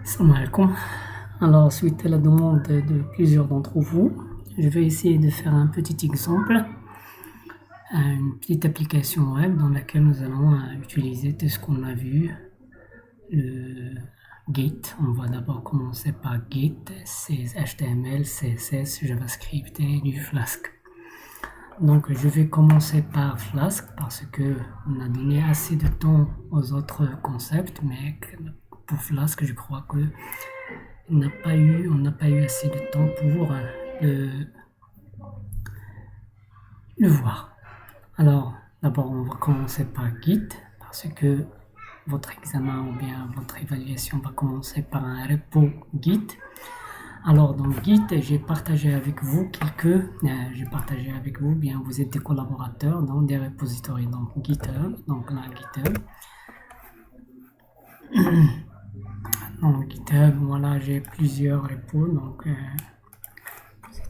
Salam alaikum. Alors, suite à la demande de plusieurs d'entre vous, je vais essayer de faire un petit exemple, une petite application web dans laquelle nous allons utiliser tout ce qu'on a vu, le Git. On va d'abord commencer par Git, c'est HTML, CSS, JavaScript et du Flask. Donc, je vais commencer par Flask parce que on a donné assez de temps aux autres concepts, mais pour Flask, je crois que on n'a pas eu assez de temps pour le voir. Alors, d'abord, on va commencer par Git parce que votre examen ou bien votre évaluation va commencer par un repo Git. Alors, dans Git, j'ai partagé avec vous bien vous êtes des collaborateurs dans des repositories, donc GitHub, donc là, GitHub. Dans GitHub, voilà, j'ai plusieurs repos, donc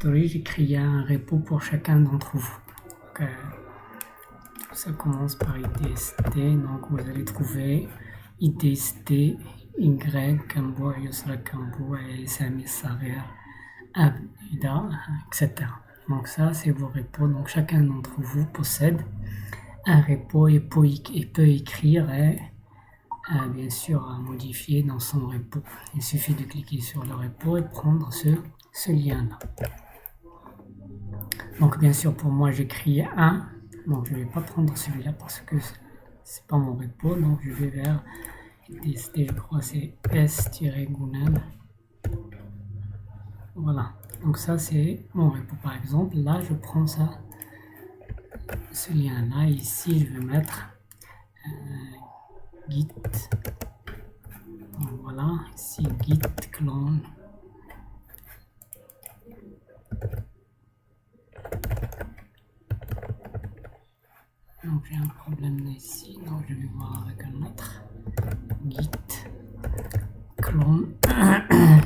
j'ai créé un repo pour chacun d'entre vous. Donc, tout ça commence par IDST, donc vous allez trouver IDST, Y, Cambo, Yusra Cambo, Sami Sarer, Abida, etc. Donc ça, c'est vos repos. Donc chacun d'entre vous possède un repo et peut écrire et bien sûr à modifier dans son repo. Il suffit de cliquer sur le repo et prendre ce lien-là. Donc bien sûr pour moi j'ai créé un, donc je ne vais pas prendre celui-là parce que c'est pas mon repo, donc je vais vers DST, je crois c'est s-gunal. Voilà, donc ça c'est mon repo par exemple. Là je prends ça, ce lien-là, ici je vais mettre git. Donc voilà, ici git clone. Donc j'ai un problème ici, donc je vais voir avec un autre. Git clone.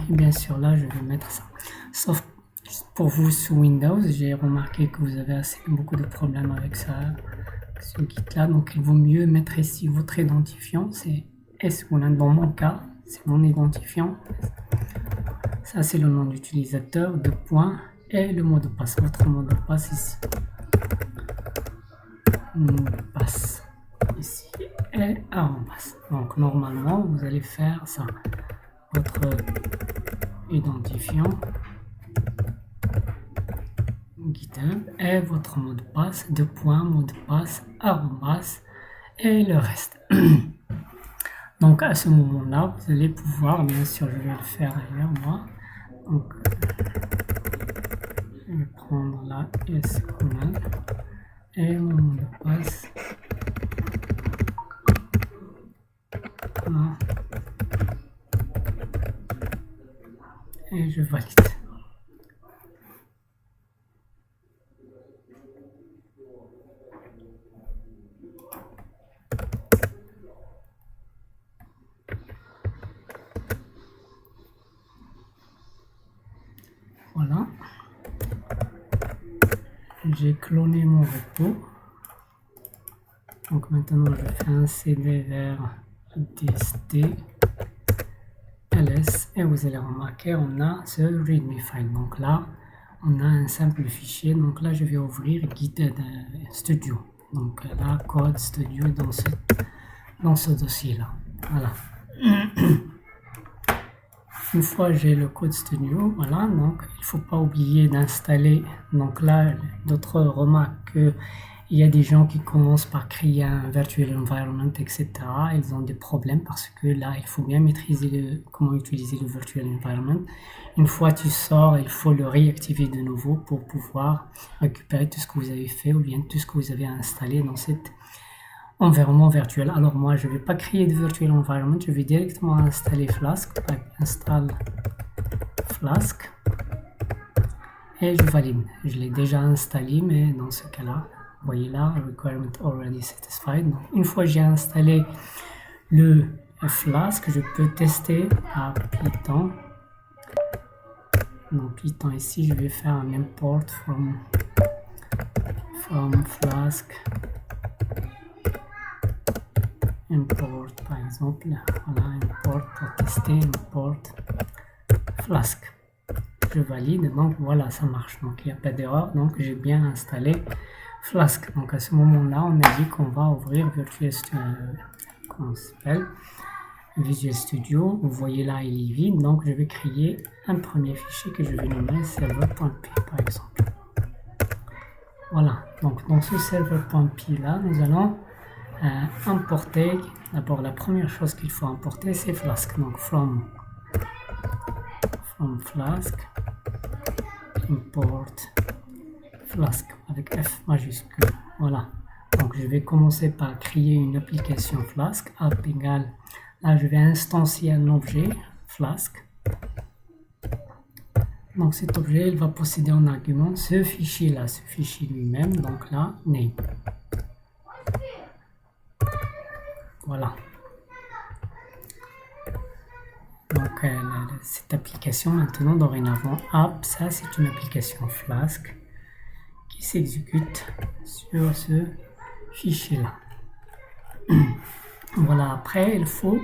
Et bien sûr là je vais mettre ça. Sauf pour vous sous Windows, j'ai remarqué que vous avez beaucoup de problèmes avec ça, ce Git là. Donc il vaut mieux mettre ici votre identifiant, c'est S1. Dans mon cas, c'est mon identifiant. Ça c'est le nom d'utilisateur, de points et le mot de passe. Votre mot de passe ici. Passe ici et arrobas. Donc normalement vous allez faire ça, votre identifiant GitHub et votre mot de passe, mot de passe, arrobas et le reste. Donc à ce moment là vous allez pouvoir, bien sûr je vais le faire ailleurs moi, donc je vais prendre la SQL et mon mot de passe. Voilà. Et je valide. Voilà. J'ai cloné mon repo. Donc maintenant je fais un CD vers dst ls et vous allez remarquer on a ce readme file. Donc là on a un simple fichier. Donc là je vais ouvrir Git Studio. Donc là code studio dans ce dossier là. Voilà. Une fois j'ai le code studio, voilà, donc il faut pas oublier d'installer. Donc là d'autres remarques que il y a des gens qui commencent par créer un virtual environment, etc. Ils ont des problèmes parce que là, il faut bien maîtriser comment utiliser le virtual environment. Une fois tu sors, il faut le réactiver de nouveau pour pouvoir récupérer tout ce que vous avez fait ou bien tout ce que vous avez installé dans cet environnement virtuel. Alors moi, je ne vais pas créer de virtual environment, je vais directement installer Flask. Installe Flask et je valide. Je l'ai déjà installé, mais dans ce cas-là, vous voyez là, requirement already satisfied. Donc, une fois que j'ai installé le Flask, je peux tester par Python. Dans Python ici, je vais faire un import from Flask import par exemple, voilà, import pour tester, import Flask. Je valide, donc voilà, ça marche, donc il n'y a pas d'erreur, donc j'ai bien installé Flask. Donc à ce moment-là, on a dit qu'on va ouvrir Visual Studio. Vous voyez là, il est vide, donc je vais créer un premier fichier que je vais nommer server.p par exemple. Voilà, donc dans ce server.p là, nous allons importer. D'abord, la première chose qu'il faut importer, c'est Flask. Donc from Flask, import Flask avec F majuscule. Voilà. Donc je vais commencer par créer une application Flask. App égale. Là, je vais instancier un objet Flask. Donc cet objet, il va posséder en argument ce fichier-là, ce fichier lui-même. Donc là, name. Voilà. Donc cette application maintenant, dorénavant, app, ça c'est une application Flask qui s'exécute sur ce fichier-là. Voilà, après il faut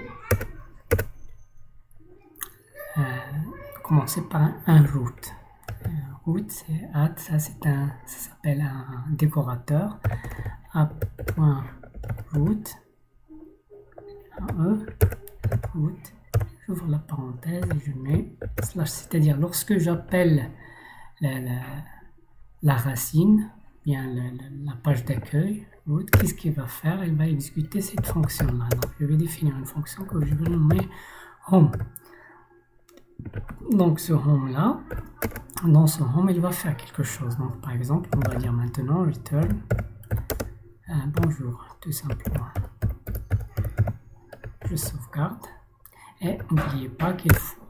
commencer par un root. Root, c'est add, ça s'appelle un décorateur. App.root, root, j'ouvre la parenthèse et je mets slash, c'est-à-dire lorsque j'appelle la racine, bien la page d'accueil, root, qu'est-ce qu'il va faire? Il va exécuter cette fonction-là. Donc je vais définir une fonction que je vais nommer home. Donc ce home-là, dans ce home, il va faire quelque chose. Donc par exemple, on va dire maintenant return bonjour, tout simplement. Je sauvegarde. Et n'oubliez pas qu'il faut.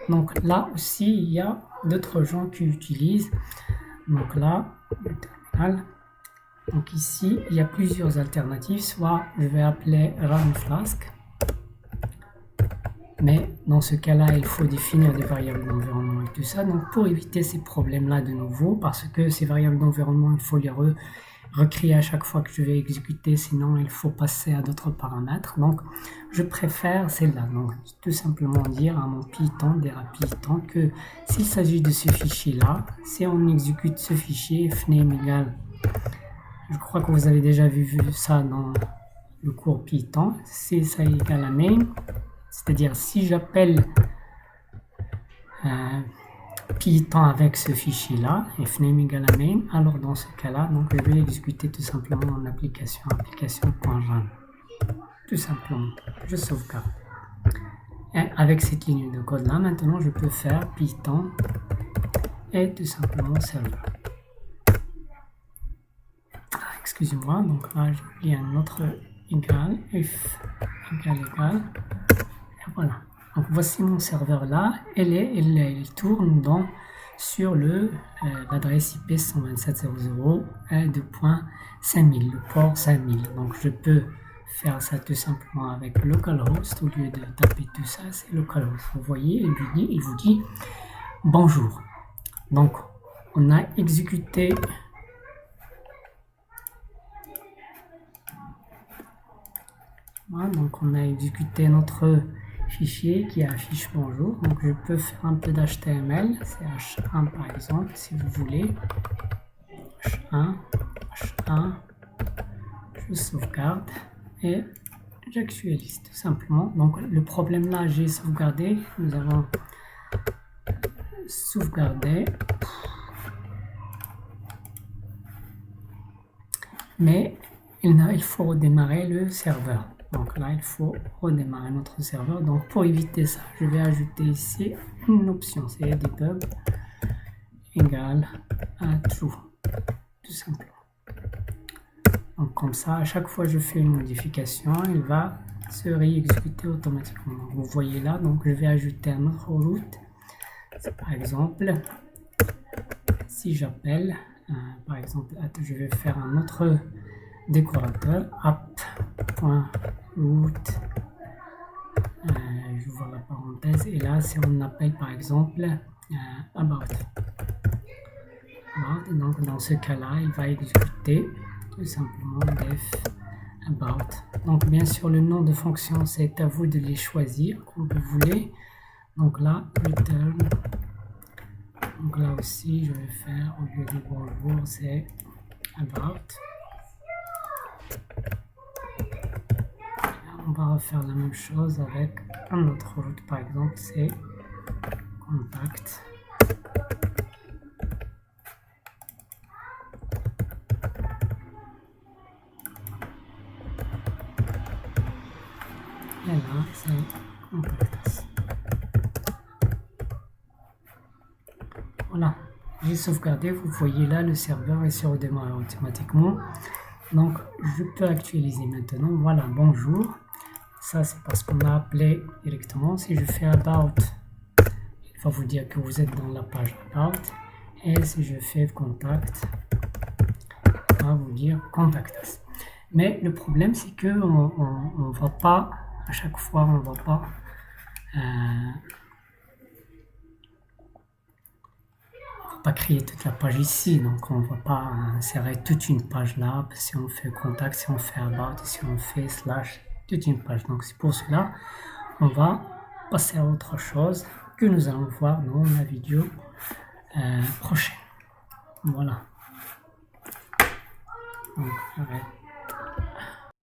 Donc là aussi, il y a d'autres gens qui utilisent. Donc là, le terminal. Donc ici, il y a plusieurs alternatives. Soit je vais appeler run Flask. Mais dans ce cas-là, il faut définir des variables d'environnement et tout ça. Donc pour éviter ces problèmes-là de nouveau, parce que ces variables d'environnement, il faut les recréer à chaque fois que je vais exécuter, sinon il faut passer à d'autres paramètres. Donc je préfère celle-là. Donc tout simplement dire à mon Python, Python, que s'il s'agit de ce fichier-là, si on exécute ce fichier fname égale, je crois que vous avez déjà vu ça dans le cours Python, c'est ça égale à main, c'est-à-dire si j'appelle Python avec ce fichier-là, fname égale à main, alors dans ce cas-là, donc je vais exécuter tout simplement mon application.run. Tout simplement, je sauvegarde. Et avec cette ligne de code-là, maintenant je peux faire Python et tout simplement serveur. Excusez-moi, donc là j'ai un autre égal, if égal, et voilà. Donc voici mon serveur là, il tourne sur l'adresse IP 127.0.2.5000, le port 5000. Donc je peux faire ça tout simplement avec localhost, au lieu de taper tout ça, c'est localhost. Vous voyez, il vous dit bonjour. Donc on a exécuté donc on a exécuté notre fichier qui affiche bonjour. Donc je peux faire un peu d'HTML, c'est H1 par exemple si vous voulez. H1, je sauvegarde et j'actualise tout simplement. Donc le problème là, j'ai sauvegardé, nous avons sauvegardé, mais il faut redémarrer le serveur. Donc là, il faut redémarrer notre serveur. Donc pour éviter ça, je vais ajouter ici une option, c'est debug égale à true, tout simplement. Donc comme ça, à chaque fois que je fais une modification, il va se réexécuter automatiquement. Donc, vous voyez là, donc je vais ajouter un autre root. Par exemple, si j'appelle, par exemple, je vais faire un autre décorateur, app.root, j'ouvre la parenthèse, et là, si on appelle par exemple about. Donc dans ce cas-là, il va exécuter tout simplement def about. Donc bien sûr le nom de fonction c'est à vous de les choisir comme vous voulez. Donc là return. Donc là aussi je vais faire au lieu de bonjour c'est about. On va refaire la même chose avec un autre route, par exemple c'est contact. Et là c'est contact. Voilà, j'ai sauvegardé, vous voyez là le serveur est sur redémarrer automatiquement. Donc je peux actualiser maintenant. Voilà, bonjour. Ça c'est parce qu'on a appelé directement. Si je fais about, il va vous dire que vous êtes dans la page about. Et si je fais contact, il va vous dire contact us. Mais le problème c'est que on va pas, à chaque fois on va pas créer toute la page ici, donc on ne va pas insérer toute une page là, si on fait contact, si on fait about, si on fait slash, toute une page. Donc c'est pour cela on va passer à autre chose que nous allons voir dans la vidéo prochaine. Voilà. Donc,